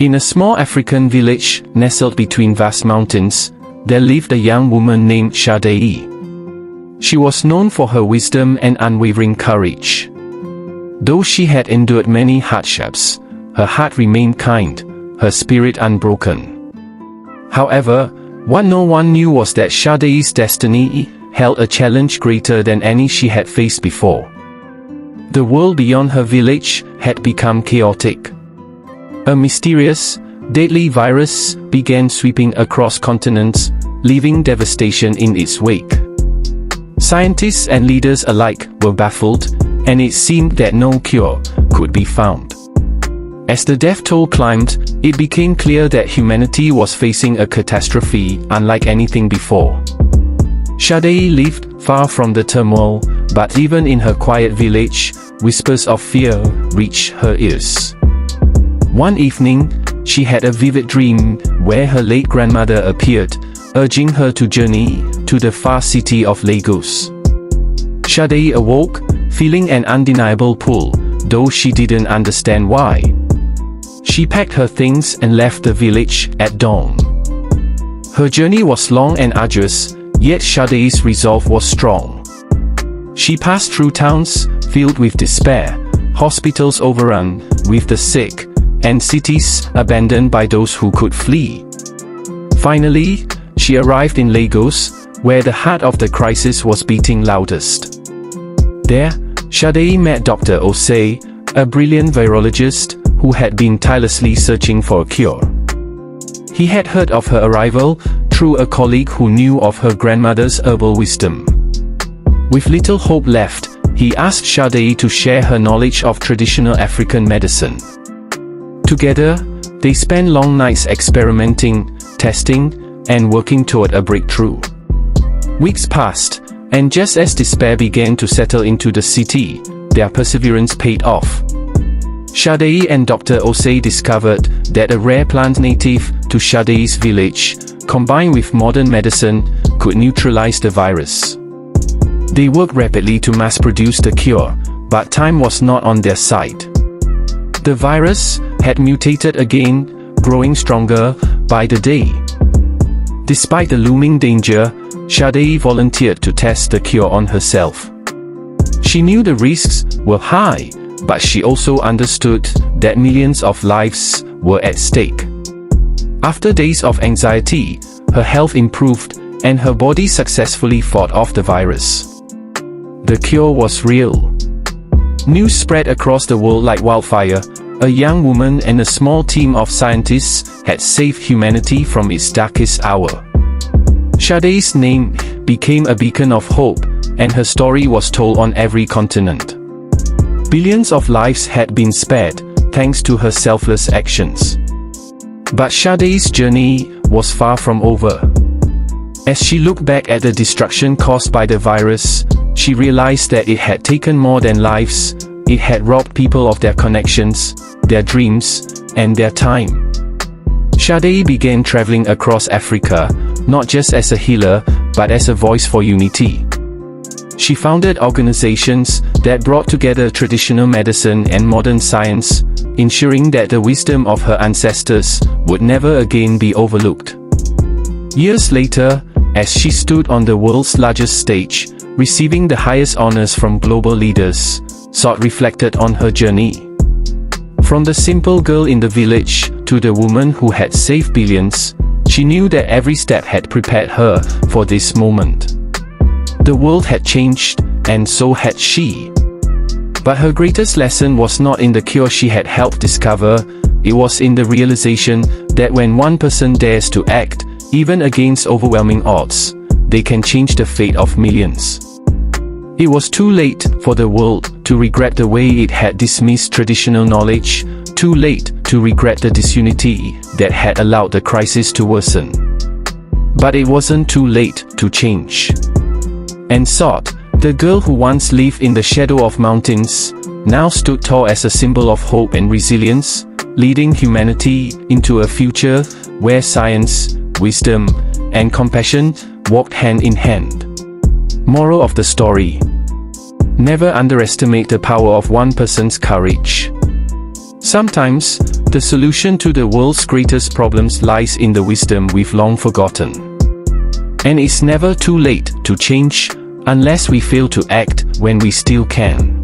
In a small African village, nestled between vast mountains, there lived a young woman named Sade. She was known for her wisdom and unwavering courage. Though she had endured many hardships, her heart remained kind, her spirit unbroken. However, what no one knew was that Sade's destiny held a challenge greater than any she had faced before. The world beyond her village had become chaotic. A mysterious, deadly virus began sweeping across continents, leaving devastation in its wake. Scientists and leaders alike were baffled, and it seemed that no cure could be found. As the death toll climbed, it became clear that humanity was facing a catastrophe unlike anything before. Sade lived far from the turmoil, but even in her quiet village, whispers of fear reached her ears. One evening, she had a vivid dream where her late grandmother appeared, urging her to journey to the far city of Lagos. Sade awoke, feeling an undeniable pull, though she didn't understand why. She packed her things and left the village at dawn. Her journey was long and arduous, yet Sade's resolve was strong. She passed through towns filled with despair, hospitals overrun with the sick, and cities abandoned by those who could flee. Finally, she arrived in Lagos, where the heart of the crisis was beating loudest. There, Sade met Dr. Osei, a brilliant virologist who had been tirelessly searching for a cure. He had heard of her arrival through a colleague who knew of her grandmother's herbal wisdom. With little hope left, he asked Sade to share her knowledge of traditional African medicine. Together, they spent long nights experimenting, testing, and working toward a breakthrough. Weeks passed, and just as despair began to settle into the city, their perseverance paid off. Sade and Dr. Osei discovered that a rare plant native to Sade's village, combined with modern medicine, could neutralize the virus. They worked rapidly to mass-produce the cure, but time was not on their side. The virus had mutated again, growing stronger by the day. Despite the looming danger, Sade volunteered to test the cure on herself. She knew the risks were high, but she also understood that millions of lives were at stake. After days of anxiety, her health improved, and her body successfully fought off the virus. The cure was real. News spread across the world like wildfire. A young woman and a small team of scientists had saved humanity from its darkest hour. Sade's name became a beacon of hope, and her story was told on every continent. Billions of lives had been spared, thanks to her selfless actions. But Sade's journey was far from over. As she looked back at the destruction caused by the virus, she realized that it had taken more than lives. It had robbed people of their connections, their dreams, and their time. Sade began traveling across Africa, not just as a healer, but as a voice for unity. She founded organizations that brought together traditional medicine and modern science, ensuring that the wisdom of her ancestors would never again be overlooked. Years later, as she stood on the world's largest stage, receiving the highest honors from global leaders, Sade reflected on her journey. From the simple girl in the village to the woman who had saved billions, she knew that every step had prepared her for this moment. The world had changed, and so had she. But her greatest lesson was not in the cure she had helped discover, it was in the realization that when one person dares to act, even against overwhelming odds, they can change the fate of millions. It was too late for the world to regret the way it had dismissed traditional knowledge, too late to regret the disunity that had allowed the crisis to worsen. But it wasn't too late to change. And Sade, the girl who once lived in the shadow of mountains, now stood tall as a symbol of hope and resilience, leading humanity into a future where science, wisdom, and compassion walked hand in hand. Moral of the story: never underestimate the power of one person's courage. Sometimes, The solution to the world's greatest problems lies in the wisdom we've long forgotten. And it's never too late to change, unless we fail to act when we still can.